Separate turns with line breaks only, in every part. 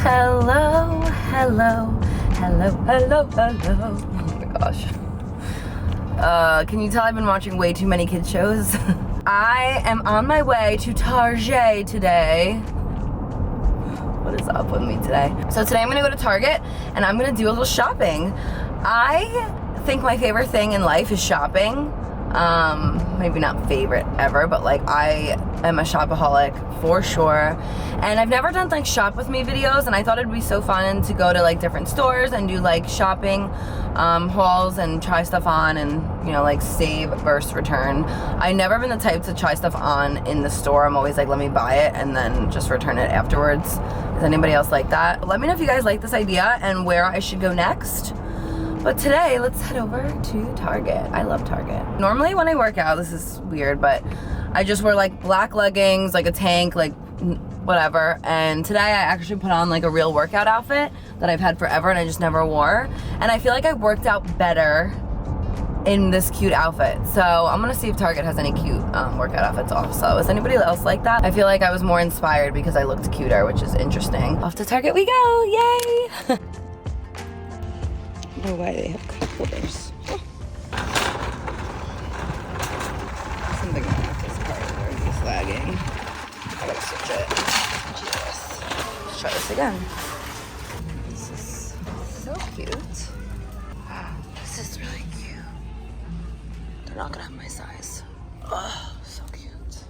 Hello, hello, hello, hello, hello. Oh my gosh. Can you tell I've been watching way too many kids shows? I am on my way to Target today. What is up with me today? So today I'm gonna go to Target and I'm gonna do a little shopping. I think my favorite thing in life is shopping. Maybe not favorite ever, but like I am a shopaholic for sure. And I've never done like shop with me videos, and I thought it'd be so fun to go to like different stores and do like shopping hauls and try stuff on and, you know, like save versus return. I've never been the type to try stuff on in the store. I'm always like, let me buy it and then just return it afterwards. Is anybody else like that? Let me know if you guys like this idea and where I should go next. But today, let's head over to Target. I love Target. Normally when I work out, this is weird, but I just wear like black leggings, like a tank, like whatever. And today I actually put on like a real workout outfit that I've had forever and I just never wore. And I feel like I worked out better in this cute outfit. So I'm gonna see if Target has any cute workout outfits also. Is anybody else like that? I feel like I was more inspired because I looked cuter, which is interesting. Off to Target we go, yay! No way they have cup holders. Oh. Something wrong with this part where it's lagging. I gotta switch it. Jesus. Let's try this again. This is so cute. Wow, this is really cute. They're not gonna have my size. Oh, so cute.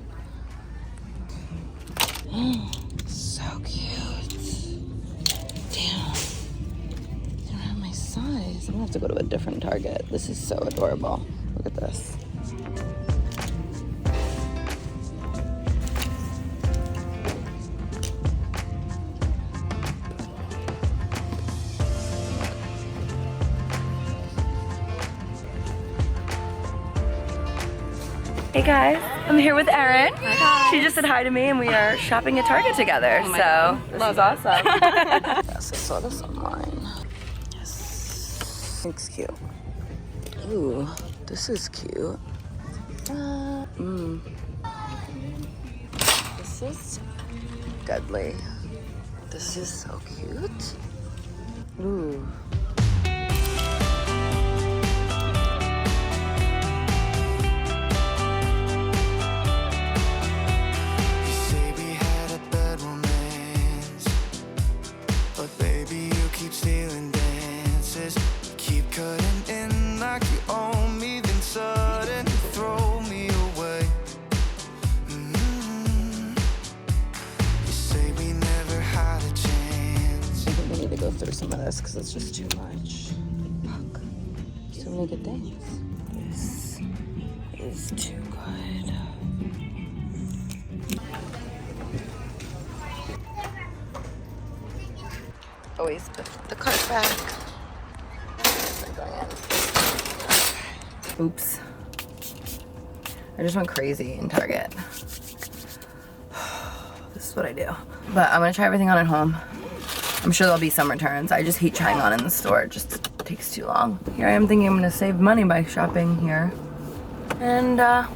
So cute. Damn. Size. I'm gonna have to go to a different Target. This is so adorable. Look at this. Hey guys, I'm here with Erin.
Hi guys.
She just said hi to me and we are shopping at Target together.
Oh
so this is awesome.
Yes, I saw this online.
Looks cute. Ooh, this is cute. This is deadly. This is so cute. Ooh. Go through some of this because it's just too much. Fuck. So many good things. This is too good. Always put the cart back. Oops. I just went crazy in Target. This is what I do. But I'm gonna try everything on at home. I'm sure there'll be some returns. I just hate trying on in the store. It just takes too long. Here I am thinking I'm gonna save money by shopping here. And I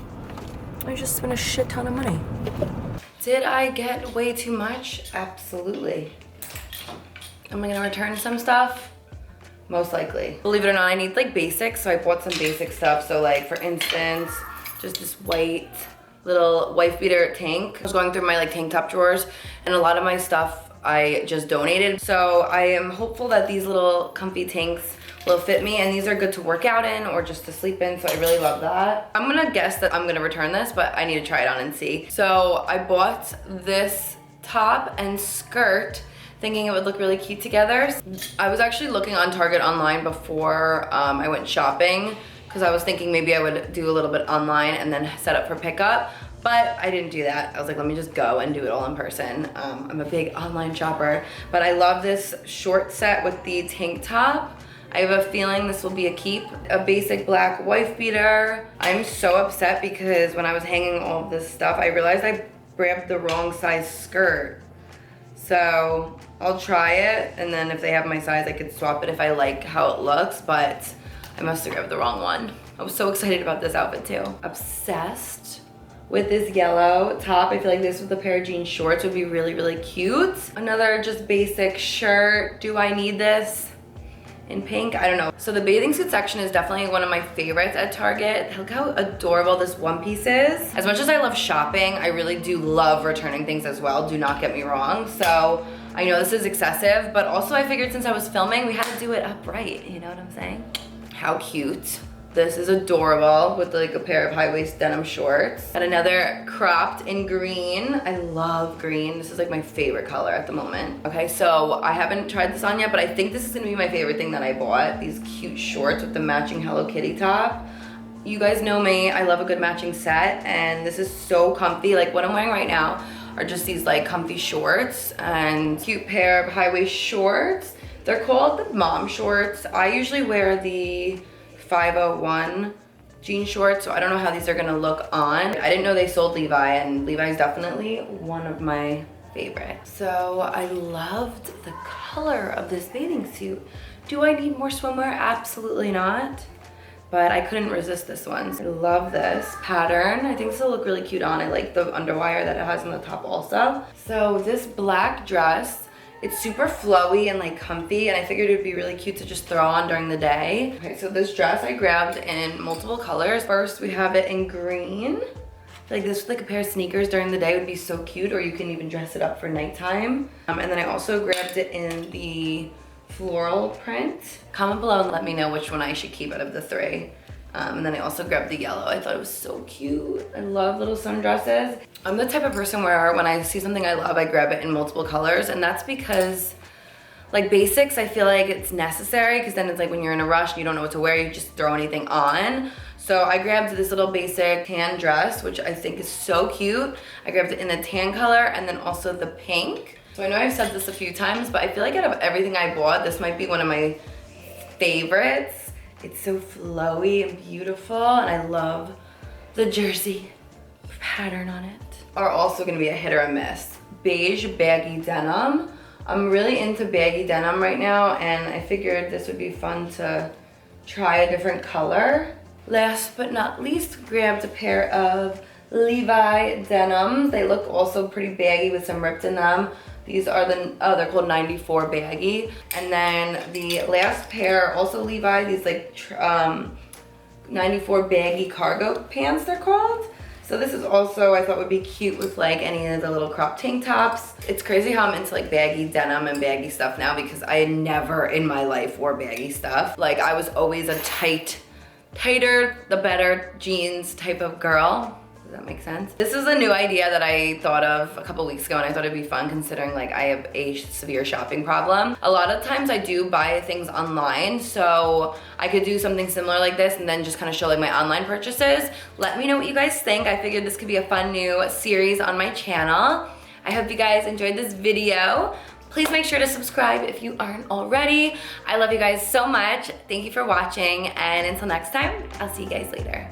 just spent a shit ton of money. Did I get way too much? Absolutely. Am I gonna return some stuff? Most likely. Believe it or not, I need like basics, so I bought some basic stuff. So like for instance, just this white little wife beater tank. I was going through my like tank top drawers and a lot of my stuff I just donated. So I am hopeful that these little comfy tanks will fit me, and these are good to work out in or just to sleep in, so I really love that. I'm gonna guess that I'm gonna return this, but I need to try it on and see. So I bought this top and skirt thinking it would look really cute together. I was actually looking on Target online before I went shopping because I was thinking maybe I would do a little bit online and then set up for pickup. But I didn't do that. I was like, let me just go and do it all in person. I'm a big online shopper, but I love this short set with the tank top. I have a feeling this will be a keep. A basic black wife beater. I'm so upset because when I was hanging all of this stuff, I realized I grabbed the wrong size skirt. So I'll try it, and then if they have my size, I could swap it if I like how it looks, but I must have grabbed the wrong one. I was so excited about this outfit too. Obsessed with this yellow top. I feel like this with a pair of jean shorts would be really, really cute. Another just basic shirt. Do I need this in pink? I don't know. So the bathing suit section is definitely one of my favorites at Target. Look how adorable this one piece is. As much as I love shopping, I really do love returning things as well. Do not get me wrong. So I know this is excessive, but also I figured since I was filming, we had to do it upright. You know what I'm saying? How cute. This is adorable with like a pair of high-waist denim shorts. And another cropped in green. I love green. This is like my favorite color at the moment. Okay, so I haven't tried this on yet, but I think this is gonna be my favorite thing that I bought. These cute shorts with the matching Hello Kitty top. You guys know me, I love a good matching set, and this is so comfy. Like what I'm wearing right now are just these like comfy shorts and cute pair of high-waist shorts. They're called the mom shorts. I usually wear the 501 jean shorts, so I don't know how these are gonna look on. I didn't know they sold Levi, and Levi's definitely one of my favorites. So I loved the color of this bathing suit. Do I need more swimwear? Absolutely not. But I couldn't resist this one. I love this pattern. I think this will look really cute on. I like the underwire that it has on the top also. So this black dress, it's super flowy and like comfy, and I figured it would be really cute to just throw on during the day. Okay, so this dress I grabbed in multiple colors. First, we have it in green. Like this with like a pair of sneakers during the day would be so cute, or you can even dress it up for nighttime. And then I also grabbed it in the floral print. Comment below and let me know which one I should keep out of the three. And then I also grabbed the yellow. I thought it was so cute. I love little sundresses. I'm the type of person where when I see something I love, I grab it in multiple colors, and that's because like basics, I feel like it's necessary, because then it's like when you're in a rush and you don't know what to wear, you just throw anything on. So I grabbed this little basic tan dress, which I think is so cute. I grabbed it in the tan color and then also the pink. So I know I've said this a few times, but I feel like out of everything I bought, this might be one of my favorites. It's so flowy and beautiful, and I love the jersey pattern on it. Are also gonna be a hit or a miss. Beige baggy denim. I'm really into baggy denim right now, and I figured this would be fun to try a different color. Last but not least, grabbed a pair of Levi denims. They look also pretty baggy with some ripped in them. These are they're called 94 baggy. And then the last pair, also Levi, these like 94 baggy cargo pants they're called. So this is also, I thought would be cute with like any of the little crop tank tops. It's crazy how I'm into like baggy denim and baggy stuff now, because I never in my life wore baggy stuff. Like I was always a tighter the better jeans type of girl. Does that make sense? This is a new idea that I thought of a couple weeks ago, and I thought it'd be fun considering like I have a severe shopping problem. A lot of times I do buy things online, so I could do something similar like this and then just kind of show like my online purchases. Let me know what you guys think. I figured this could be a fun new series on my channel. I hope you guys enjoyed this video. Please make sure to subscribe if you aren't already. I love you guys so much. Thank you for watching, and until next time, I'll see you guys later.